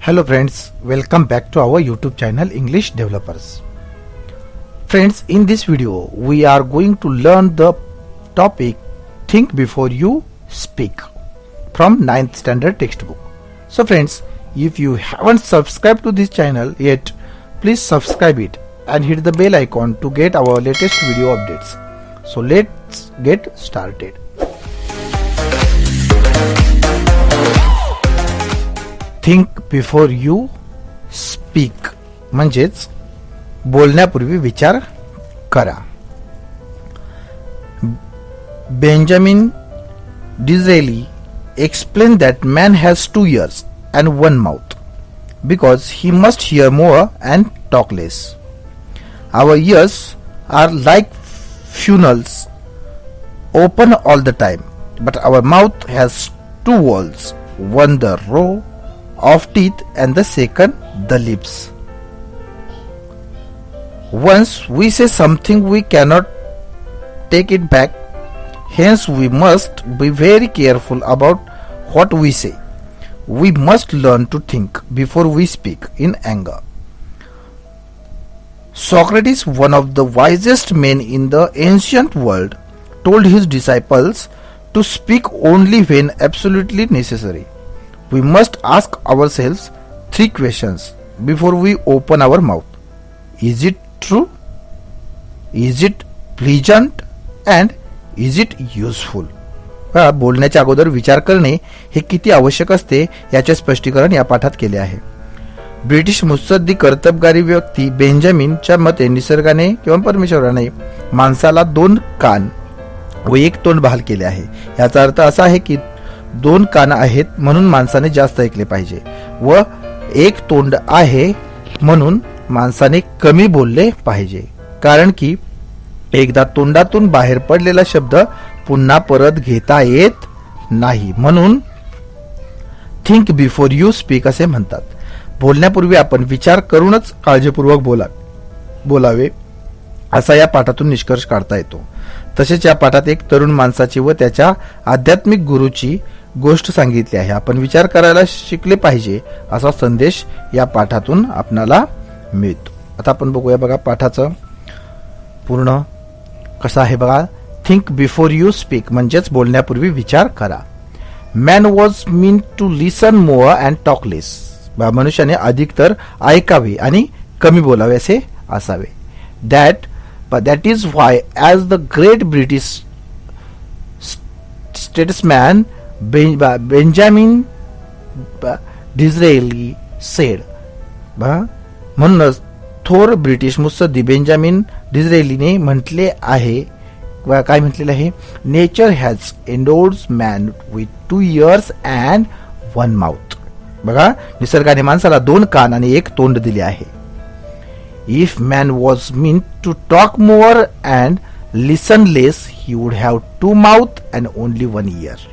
Hello friends, welcome back to our YouTube channel English Developers. Friends, in this video we are going to learn the topic Think Before You Speak from 9th standard textbook. So friends, if you haven't subscribed to this channel yet, please subscribe it and hit the bell icon to get our latest video updates. So let's get started. Think before you speak म्हणजेच बोलण्यापूर्वी विचार करा. Benjamin Disraeli explained that man has 2 ears and 1 mouth because he must hear more and talk less. Our ears are like funnels, open all the time, but our mouth has 2 walls, one the row of teeth and the second the lips. Once we say something we cannot take it back, hence we must be very careful about what we say. We must learn to think before we speak in anger. Socrates, one of the wisest men in the ancient world, told his disciples to speak only when absolutely necessary. We must ask ourselves 3 questions before we open our mouth. Is it true? Is it pleasant? And is it useful? बोलण्याच्या अगोदर विचार करणे हे किती आवश्यक असते याचे स्पष्टीकरण या पाठात केले आहे. ब्रिटिश मुत्सद्दी कर्तबगारी व्यक्ती बेंजामिनच्या मते निसर्गाने किंवा परमेश्वराने माणसाला 2 कान व 1 तोंड बहाल केले आहे. याचा अर्थ असा आहे की 2 कान आहेत म्हणून माणसाने जास्त ऐकले पाहिजे व 1 तोंड आहे म्हणून माणसाने कमी बोलले पाहिजे, कारण की एकदा तोंडातून बाहेर पडलेला शब्द पुन्हा परत घेता येत नाही. म्हणून थिंक बिफोर यू स्पीक असे म्हणतात. बोलण्यापूर्वी आपण विचार करूनच काळजीपूर्वक बोलावे असा या पाठातून निष्कर्ष काढता येतो. तसेच या पाठात एक तरुण माणसाची व त्याच्या आध्यात्मिक गुरुची गोष्ट सांगितली आहे. आपण विचार करायला शिकले पाहिजे असा संदेश या पाठातून आपणाला मिळतो. आता आपण बघूया बघा पाठाचं पूर्ण कसं आहे बघा. थिंक बिफोर यू स्पीक म्हणजेच बोलण्यापूर्वी विचार करा. Man was mean to listen more and talk less. मनुष्याने अधिक तर ऐकावे आणि कमी बोलावे असे असावे. That is why as the great British statesman Benjamin Disraeli said. म्हणूनच थोर ब्रिटिश मुत्सद्दी बेंजामिन डिझरेलीने म्हटले आहे, काय म्हटलेलं आहे, nature has endowed man with 2 years and 1 mouth. बघा, निसर्गाने माणसाला 2 कान आणि 1 तोंड दिले आहे. If man was mean to talk more and listen less, he would have 2 mouth and only 1 ear.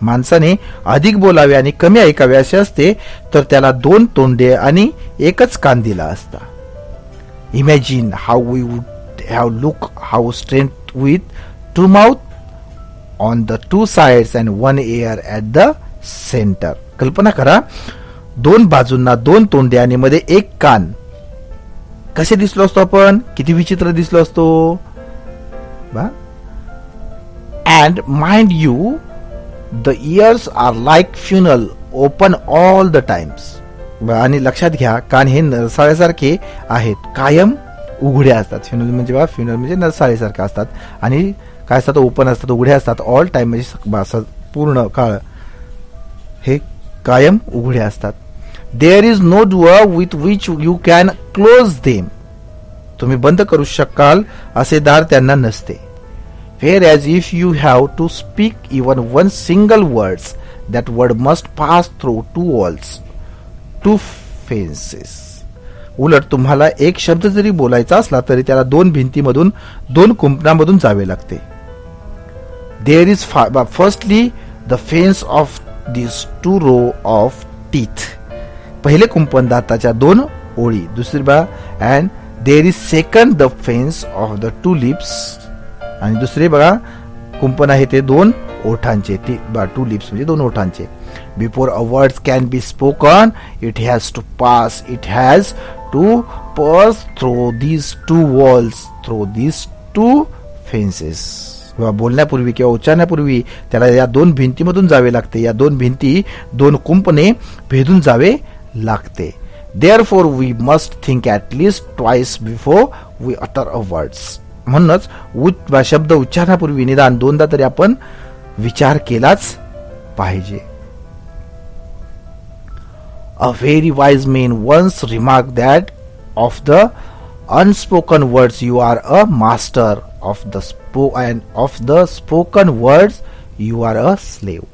माणसाने अधिक बोलावे आणि कमी ऐकावे असे असते तर त्याला 2 तोंडे आणि 1च कान दिला असता. Imagine how we would have look how strength with 2 mouth on the 2 sides and 1 ear at the centre. कल्पना करा, 2 बाजूंना 2 तोंडे आणि मध्ये 1 कान. कसे दिसलो असतो आपण, किती विचित्र दिसलो असतो. And mind you the ears are like funnel open all the times. आणि लक्षात घ्या, कान हे नरसाळ्यासारखे आहेत, कायम उघडे असतात. फ्युनल म्हणजे नरसाळ्यासारखे असतात आणि काय असतात, ओपन असतात, उघडे असतात. ऑल टाइम म्हणजे पूर्ण काळ हे कायम उघडे असतात. There is no door with which you can close them. तुम्ही बंद करू शकाल असे दार त्यांना नसते. Whereas if you have to speak even one single words, that word must pass through 2 walls, 2 fences. उलट तुम्हाला एक शब्द जरी बोलायचा असला तरी त्याला 2 भिंतीमधून 2 कुंपणामधून जावे लागते. There is firstly the fence of these 2 row of teeth. पहिले कुंपण दाताच्या 2 ओळी. दुसरी and there is second the fence of the 2 lips. आणि दुसरे बघा कुंपण आहे ते 2 ओठांचे. 2 लिप्स म्हणजे 2 ओठांचे. Before a word can be spoken, it has to pass through these two walls, through these two fences. किंवा बोलण्यापूर्वी किंवा उच्चारण्यापूर्वी त्याला या दोन भिंतीमधून जावे लागते. या दोन भिंती दोन कुंपणे भेदून जावे लागते. Therefore we must think at least twice before we utter a words. म्हणूनच शब्द उच्चारण्यापूर्वी निदान दोनदा तरी आपण विचार केलाच पाहिजे. A very wise man once remarked that of the unspoken words you are a master, of the spoken words you are a slave.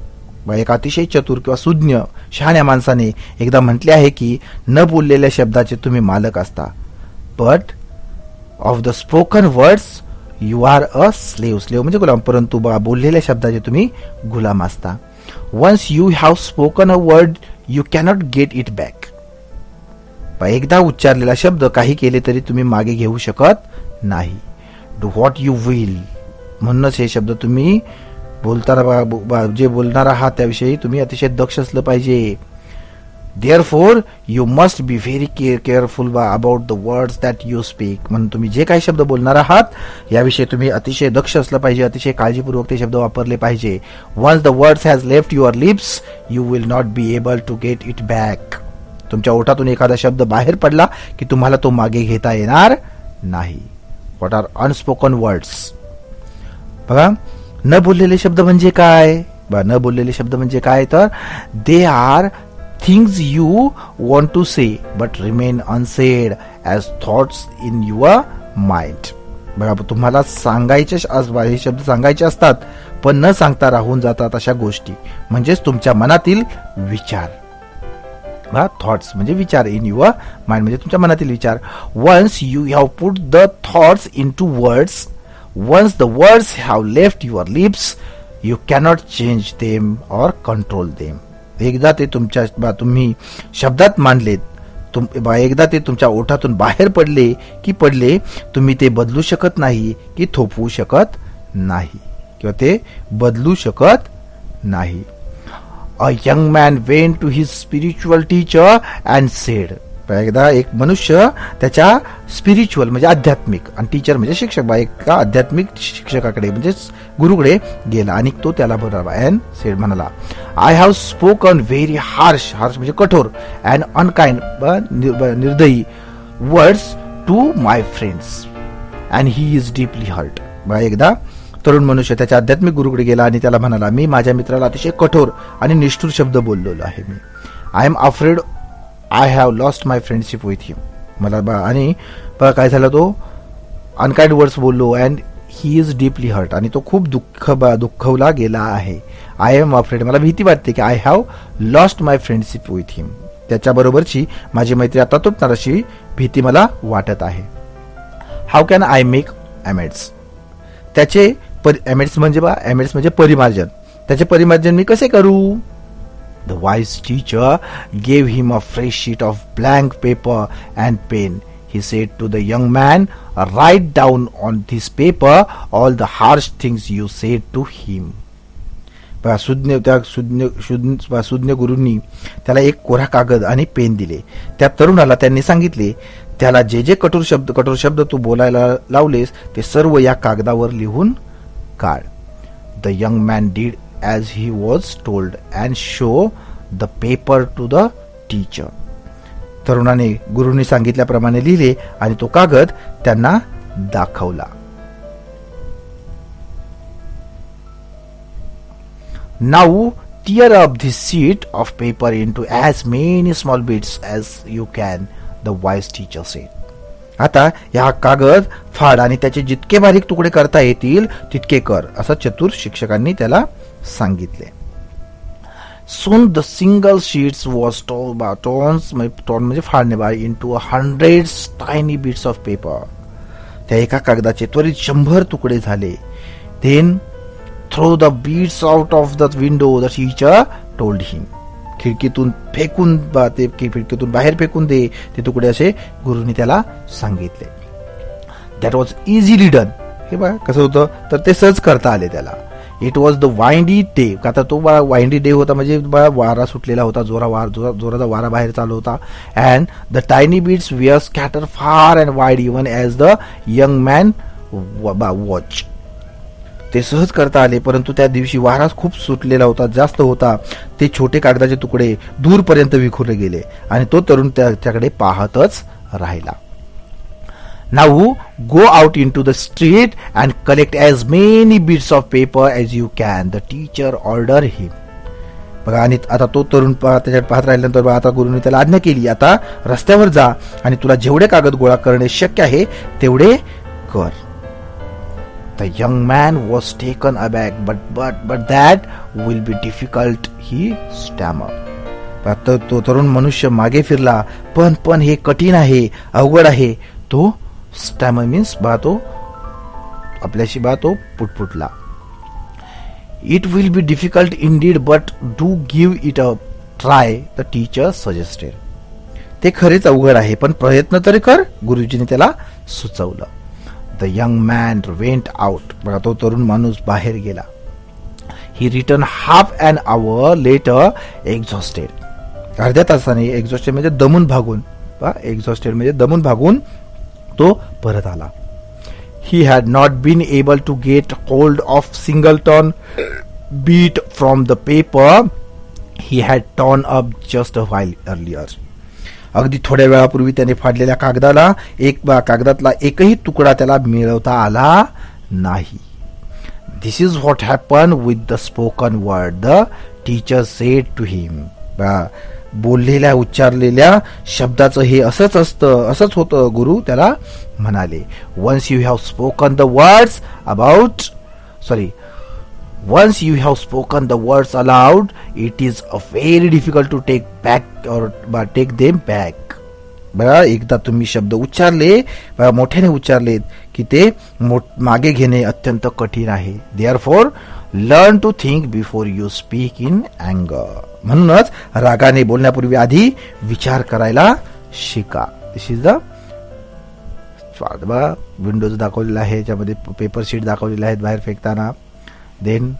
एक अतिशय चतुर किंवा सुज्ञ शहाण्या माणसाने एकदा म्हटले आहे की न बोललेल्या शब्दाचे तुम्ही मालक असता, but of the spoken words you are a slave. Slave म्हणजे गुलाम, परंतु बोललेल्या शब्दाचे तुम्ही गुलाम असता. Once you have spoken a word you cannot get it back. एकदा उच्चारलेला शब्द काही केले तरी तुम्ही मागे घेऊ शकत नाही. Do what you will. म्हणूनच हे शब्द तुम्ही बोलताना जे बोलणार आहात त्याविषयी तुम्ही अतिशय दक्ष असलं पाहिजे. Therefore you must be very careful about the words that you speak. म्हणून तुम्ही जे काही शब्द बोलणार आहात याविषयी तुम्ही अतिशय दक्ष असलं पाहिजे, अतिशय काळजीपूर्वक ते शब्द वापरले पाहिजे. Once the words has left your lips, you will not be able to get it back. तुमच्या ओठातून एखादा शब्द बाहेर पडला की तुम्हाला तो मागे घेता येणार नाही. What are unspoken words? बघा, न बोललेले शब्द म्हणजे काय? न बोललेले शब्द म्हणजे काय तर they are things you want to say but remain unsaid as thoughts in your mind. बघा, तुम्हाला सांगायचे हे शब्द सांगायचे असतात पण न सांगता राहून जातात अशा गोष्टी, म्हणजेच तुमच्या मनातील विचार. थॉट्स म्हणजे विचार, इन युअर माइंड म्हणजे तुमच्या मनातील विचार. Once you have put the thoughts into words, once the words have left your lips you cannot change them or control them. एकदा ते तुम्ही शब्दात मांडलेत, एकदा ते तुमच्या ओठातून बाहेर पडले तुम्ही ते बदलू शकत नाही की थोपवू शकत नाही किंवा ते बदलू शकत नाही. A young man went to his spiritual teacher and said. एकदा एक मनुष्य त्याच्या स्पिरिच्युअल म्हणजे आध्यात्मिक आणि टीचर म्हणजे शिक्षक एका आध्यात्मिक शिक्षकाकडे म्हणजे गुरुकडे गेला आणि तो त्याला बोलला अँड सेड म्हणाला, I have spoken very harsh म्हणजे कठोर अँड अनकाइंड निर्दयी words to my friends and he is deeply hurt. एकदा तरुण मनुष्य त्याच्या आध्यात्मिक गुरुकडे गेला आणि त्याला म्हणाला, मी माझ्या मित्राला अतिशय कठोर आणि निष्ठुर शब्द बोललेलो आहे. मी I am afraid I have lost my friendship with him. मला आणि काय झालं, तो अनकाइंड वर्ड्स बोललो and he is deeply hurt आणि तो खूप दुःखवला गेला आहे. आय एम अफ्रेड मला भीती वाटते की I have lost my friendship with him. त्याच्याबरोबरची माझी मैत्री आता तुटणार अशी भीती मला वाटत आहे. How can I make amends. त्याचे अमेड्स म्हणजे परिमार्जन. त्याचे परिमार्जन मी कसे करू? The wise teacher gave him a fresh sheet of blank paper and pen. He said to the young man, write down on this paper all the harsh things you said to him. सुज्ञ गुरूंनी त्याला एक कोरा कागद आणि pen दिले. त्या तरुणाला त्यांनी सांगितले, त्याला जे जे कठोर शब्द तू बोलायला लावलेस ते सर्व या कागदावर लिहून काढ. The young man did as he was told and show the paper to the teacher. तरुणाने गुरुनी सांगितल्याप्रमाणे लिहिले आणि तो कागद त्यांना दाखवला. Now tear up this sheet of paper into as many small bits as you can, the wise teacher said. आता या कागद फाड आणि त्याचे जितके बारीक तुकडे करता येतील तितके कर, असं चतुर शिक्षकांनी त्याला सांगितले. Soon the single sheets was torn म्हणजे फाडणे into 100 tiny bits of paper. त्या एका कागदाचे त्वरित 100 तुकडे झाले. Then throw the beads out of the window, the teacher told him. खिडकीतून बाहेर फेकून दे ते तुकडे, असे गुरुनी त्याला सांगितले. That was easily done. हे बघा कसं होतं तर ते सहज करता आले त्याला. It was the windy day. आता तो वाइंडी डे होता म्हणजे वारा सुटलेला होता, जोराचा वारा बाहेर चालू होता. And the tiny bits were scatter far and wide even as the young man watch. ते सहज करता आले, परंतु त्या दिवशी वारा खूप सुटलेला होता, जास्त होता. ते छोटे कागदाचे तुकडे दूरपर्यंत विखुरले गेले आणि तो तरुण त्याच्याकडे पाहतच राहिला. Now go out into the street and collect as many bits of paper as you can, the teacher ordered him. बघा, आणि आता तो तरुण त्याच्यात पाहत राहिल्यानंतर बघा, आता गुरुने त्याला आज्ञा केली, आता रस्त्यावर जा आणि तुला जेवढे कागद गोळा करणे शक्य आहे तेवढे कर. The young man was taken aback, but that will be difficult, he stammered. तो तरुण मनुष्य मागे फिरला, पण हे कठीण आहे, अवघड आहे. तो स्टॅमर मीन्स तो आपल्याशी तो पुटपुटला. It will be difficult indeed but do give it a try, the teacher suggested. ते खरेच अवघड आहे, पण प्रयत्न तरी कर, गुरुजीने त्याला सुचवलं. The young man went out. बघा, तो तरुण माणूस बाहेर गेला. ही return half an hour later exhausted. अर्ध्या तासाने, एक्झॉस्टेड म्हणजे दमून भागून, एक्झॉस्टेड म्हणजे दमून भागून तो परत आला. He had not been able to get hold of singleton beat from the paper he had torn up just a while earlier. अगदी थोड्या वेळापूर्वी त्याने फाडलेल्या कागदातला एकही तुकडा त्याला मिळवता आला नाही. This is what happened with the spoken word, the teacher said to him. बोललेल्या उच्चारलेल्या शब्दाचं हे असंच असतं, असंच होतं, गुरु त्याला म्हणाले. Once you have spoken the words aloud it is a very difficult to take back or take them back. बघा, एकदा तुम्ही शब्द उच्चारले, मोठ्याने उच्चारलेत की ते मागे घेणे अत्यंत कठीण आहे. Therefore learn to think before you speak in अँगर. म्हणूनच रागाने बोलण्यापूर्वी आधी विचार करायला शिका. दिस इज द विंडोज दाखवलेला आहे, याच्यामध्ये पेपर शीट दाखवलेला आहे बाहेर फेकताना. देन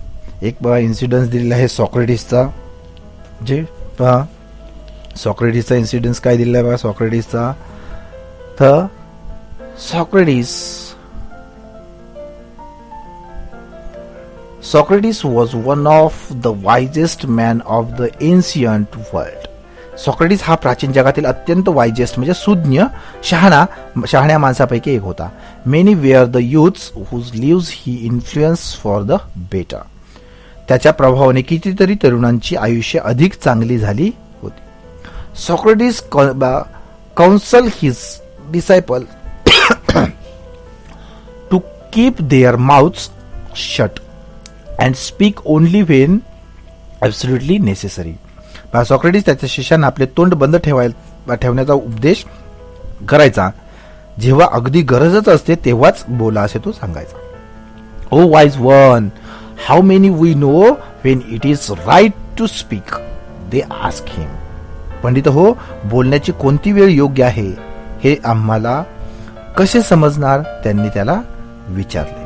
एक इन्सिडन्स दिलेला आहे सॉक्रेटिसचा. जे सॉक्रेटिसचा इन्सिडन्स काय दिलेला आहे बघा सॉक्रेटिसचा. तर Socrates was one of the wisest men of the ancient world. Socrates हा प्राचीन जगातील अत्यंत वायजेस्ट म्हणजे सुज्ञ शहाण्या माणसापैकी एक होता. Many were the youths whose lives he influence for the better. त्याच्या प्रभावाने कितीतरी तरुणांची आयुष्य अधिक चांगली झाली होती. Socrates counsel his disciple to keep their mouths shut and speak only when absolutely necessary. Socrates त्याच्या शिष्यांना आपले तोंड बंद ठेवण्याचा उपदेश करायचा, जेव्हा अगदी गरजच असते तेव्हाच बोला असे तो सांगायचा. O wise one, how many we know when it is right to speak, they ask him. पंडित हो, बोलण्याची कोणती वेळ योग्य आहे हे आम्हाला कसे समजणार, त्यांनी त्याला विचारले.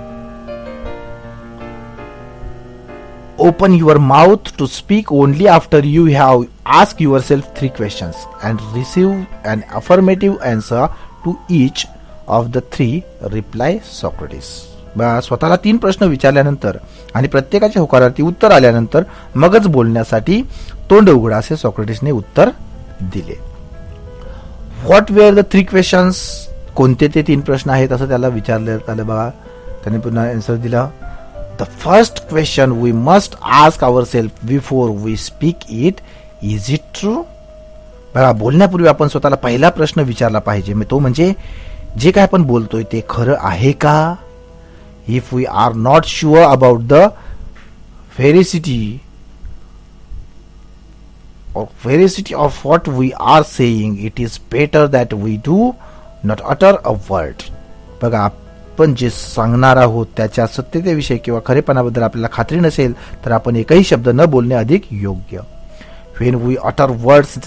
Open your mouth to speak only after you have asked yourself 3 questions and receive an affirmative answer to each of the 3, reply Socrates. स्वतःला 3 प्रश्न विचारल्यानंतर आणि प्रत्येकाच्या होकारार्थी उत्तर आल्यानंतर मगच बोलण्यासाठी तोंड उघडा असे सॉक्रेटिसने उत्तर दिले. व्हॉट वेअर द 3 क्वेश्चन्स, कोणते ते 3 प्रश्न आहेत असं त्याला विचारण्यात आलं. बघा, त्याने पुन्हा आन्सर दिला. The first question we must ask ourselves before we speak it, is it true? बघा, बोलण्यापूर्वी आपण स्वतःला पहिला प्रश्न विचारला पाहिजे, तो म्हणजे जे काय आपण बोलतोय ते खरं आहे का. If we are not sure about the veracity of what we are saying, it is better that we do not utter a word. बघा, आपण जे सांगणार आहोत त्याच्या सत्यतेविषयी किंवा खरेपणाबद्दल आपल्याला खात्री नसेल तर आपण एकही शब्द न बोलणे अधिक योग्य. When we utter words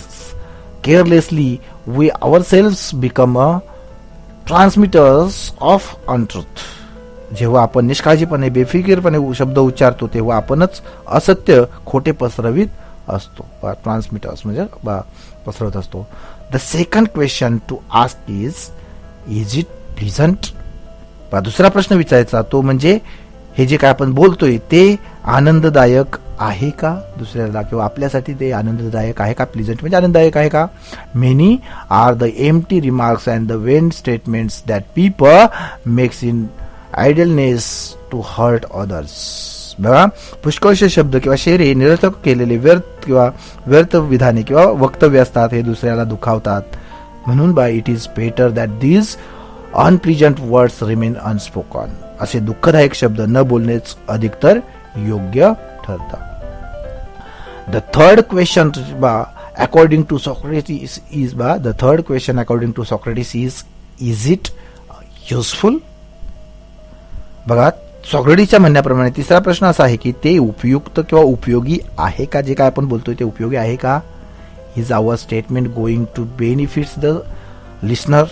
carelessly, we ourselves become a transmitters of untruth. जेव्हा आपण निष्काळजीपणे बेफिकीरपणे शब्द उच्चारतो तेव्हा आपणच असत्य खोटे पसरवित असतो, ट्रान्समिटर्स म्हणजे पसरवत असतो. The second question to ask is it pleasant. दुसरा प्रश्न विचारायचा तो म्हणजे हे जे काय आपण बोलतोय ते आनंददायक आहे का, दुसऱ्याला किंवा आपल्यासाठी ते आनंददायक आहे का, प्लीझंट म्हणजे आनंददायक आहे का. Many are the empty remarks and the vain statements that people makes in idleness to hurt others. बघा, पुष्कळशे शब्द किंवा शेर हे निरर्थक केलेले व्यर्थ विधाने किंवा वक्तव्य असतात, हे दुसऱ्याला दुखावतात. म्हणून it is better that these unpleasant words remain unspoken. असे दुःखदायक शब्द न बोलणेच अधिकतर योग्य ठरतं. The third question according to Socrates is it useful. बघा, सॉक्रेटिसच्या म्हणण्याप्रमाणे तिसरा प्रश्न असा आहे की ते उपयुक्त किंवा उपयोगी आहे का, जे काय आपण बोलतोय ते उपयोगी आहे का. Is our statement going to benefits the listener.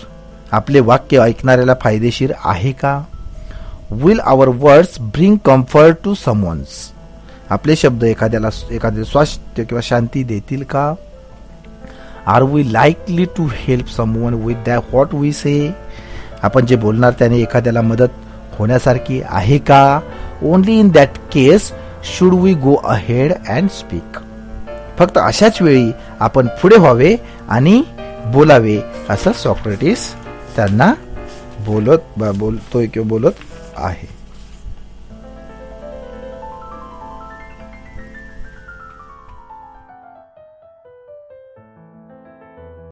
आपले वाक्य ऐकणाऱ्याला फायदेशीर आहे का. Will our words bring comfort to someone's. आपले शब्द एखाद्या स्वास्थ्य किंवा शांती देतील का. Are we likely to help someone with that what we say. आपण जे बोलणार त्याने एखाद्याला मदत होण्यासारखी आहे का. Only in that case should we go ahead and speak. फक्त अशाच वेळी आपण पुढे व्हावे आणि बोलावे असं सॉक्रेटिस त्यांना बोलत आहे.